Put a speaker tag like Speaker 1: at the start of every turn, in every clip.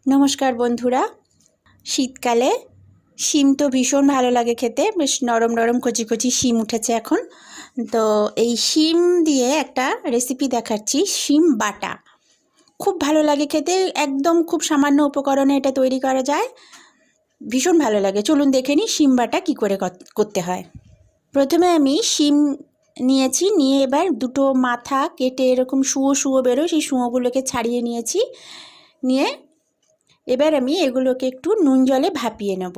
Speaker 1: নমস্কার বন্ধুরা, শীতকালে শিম তো ভীষণ ভালো লাগে খেতে। বেশ নরম নরম কচি কচি শিম উঠেছে এখন। তো এই শিম দিয়ে একটা রেসিপি দেখাচ্ছি, শিম বাটা। খুব ভালো লাগে খেতে, একদম খুব সামান্য উপকরণে এটা তৈরি করা যায়, ভীষণ ভালো লাগে। চলুন দেখে নিই শিম বাটা কী করে করতে হয়। প্রথমে আমি শিম নিয়েছি, নিয়ে এবার দুটো মাথা কেটে এরকম শুঁয়ো বেরোয়, সেই শুঁয়োগুলোকে ছাড়িয়ে নিয়েছি। নিয়ে এবার আমি এগুলোকে একটু নুন জলে ভাপিয়ে নেব।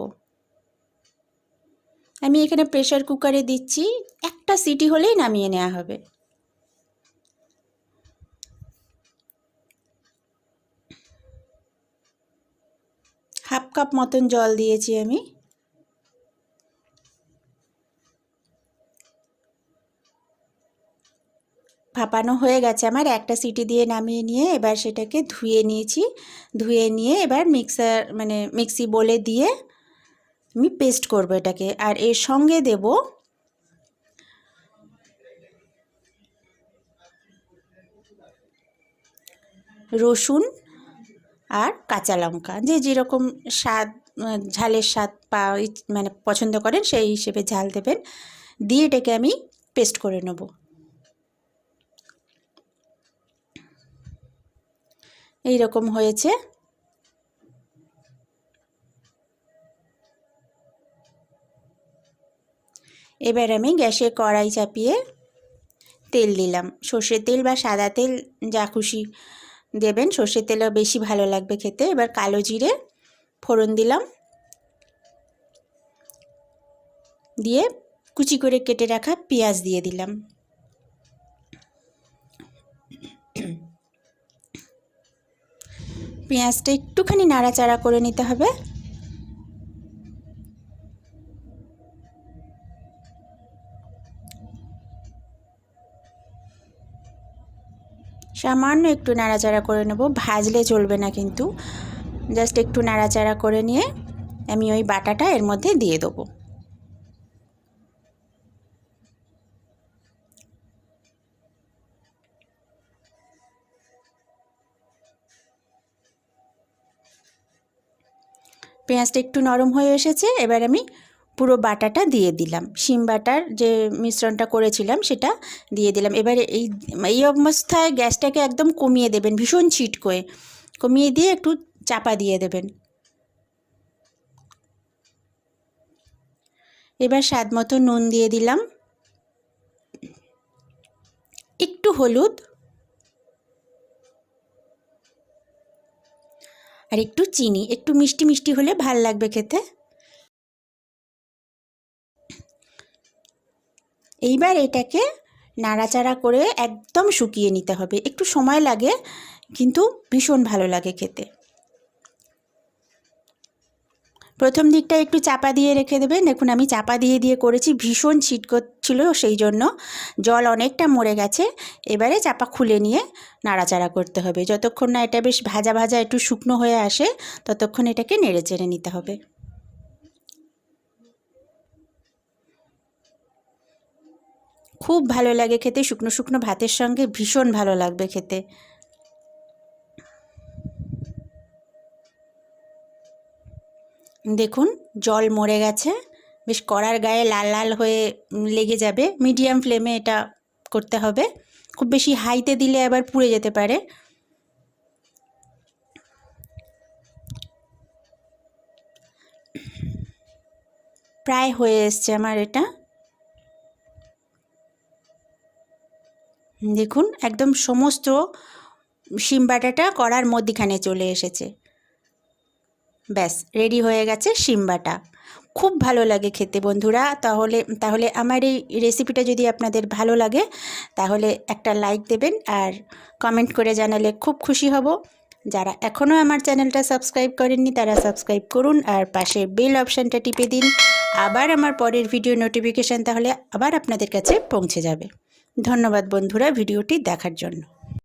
Speaker 1: আমি এখানে প্রেসার কুকারে দিচ্ছি, একটা সিটি হলেই নামিয়ে নেওয়া হবে। হাফ কাপ মতন জল দিয়েছি আমি। ভাপানো হয়ে গেছে আমার, একটা সিটি দিয়ে নামিয়ে নিয়ে এবার সেটাকে ধুয়ে নিয়েছি। ধুয়ে নিয়ে এবার মিক্সি বলে দিয়ে আমি পেস্ট করব এটাকে। আর এর সঙ্গে দেব রসুন আর কাঁচা লঙ্কা, যে যেরকম স্বাদ ঝালের স্বাদ পছন্দ করেন সেই হিসেবে ঝাল দেবেন। দিয়ে এটাকে আমি পেস্ট করে নেব। এই রকম হয়েছে। এবার আমি গ্যাসে কড়াই চাপিয়ে তেল দিলাম, সর্ষের তেল বা সাদা তেল যা খুশি দেবেন, সর্ষের তেলও বেশি ভালো লাগবে খেতে। এবার কালো জিরে ফোড়ন দিলাম, দিয়ে কুচি করে কেটে রাখা পেঁয়াজ দিয়ে দিলাম। পেঁয়াজটা একটুখানি নাড়াচাড়া করে নিতে হবে। সামান্য একটু নাড়াচাড়া করে নেব, ভাজলে চলবে না কিন্তু, জাস্ট একটু নাড়াচাড়া করে নিয়ে আমি ওই বাটাটা এর মধ্যে দিয়ে দেবো। পেঁয়াজটা একটু নরম হয়ে এসেছে, এবার আমি পুরো বাটাটা দিয়ে দিলাম। শিম বাটার যে মিশ্রণটা করেছিলাম সেটা দিয়ে দিলাম। এবারে এই অবস্থায় গ্যাসটাকে একদম কমিয়ে দেবেন, ভীষণ ছিটকোয়ে কমিয়ে দিয়ে একটু চাপা দিয়ে দেবেন। এবার স্বাদ মতো নুন দিয়ে দিলাম, একটু হলুদ আর একটু চিনি। একটু মিষ্টি মিষ্টি হলে ভাল লাগবে খেতে। এইবার এটাকে নাড়াচাড়া করে একদম শুকিয়ে নিতে হবে। একটু সময় লাগে কিন্তু ভীষণ ভালো লাগে খেতে। প্রথম দিকটা একটু চাপা দিয়ে রেখে দেবেন। দেখুন আমি চাপা দিয়ে দিয়ে করেছি, ভীষণ ছিটকোচ্ছিল, সেই জন্য জল অনেকটা মরে গেছে। এবারে চাপা খুলে নিয়ে নাড়াচাড়া করতে হবে। যতক্ষণ না এটা বেশ ভাজা ভাজা একটু শুকনো হয়ে আসে ততক্ষণ এটাকে নেড়ে চেড়ে নিতে হবে। খুব ভালো লাগে খেতে, শুকনো শুকনো ভাতের সঙ্গে ভীষণ ভালো লাগবে খেতে। দেখুন জল মরে গেছে, বেশ কড়ার গায়ে লাল লাল হয়ে লেগে যাবে। মিডিয়াম ফ্লেমে এটা করতে হবে, খুব বেশি হাইতে দিলে আবার পুড়ে যেতে পারে। প্রায় হয়ে এসছে আমার এটা। দেখুন একদম সমস্ত শিম বাটাটা কড়ার মধ্যিখানে চলে এসেছে। ব্যাস রেডি হয়ে গেছে শিম বাটা। খুব ভালো লাগে খেতে বন্ধুরা। তাহলে আমার এই রেসিপিটা যদি আপনাদের ভালো লাগে তাহলে একটা লাইক দেবেন, আর কমেন্ট করে জানালে খুব খুশি হব। যারা এখনও আমার চ্যানেলটা সাবস্ক্রাইব করেননি তারা সাবস্ক্রাইব করুন, আর পাশে বেল অপশানটা টিপে দিন। আবার আমার পরের ভিডিও নোটিফিকেশান তাহলে আবার আপনাদের কাছে পৌঁছে যাবে। ধন্যবাদ বন্ধুরা ভিডিওটি দেখার জন্য।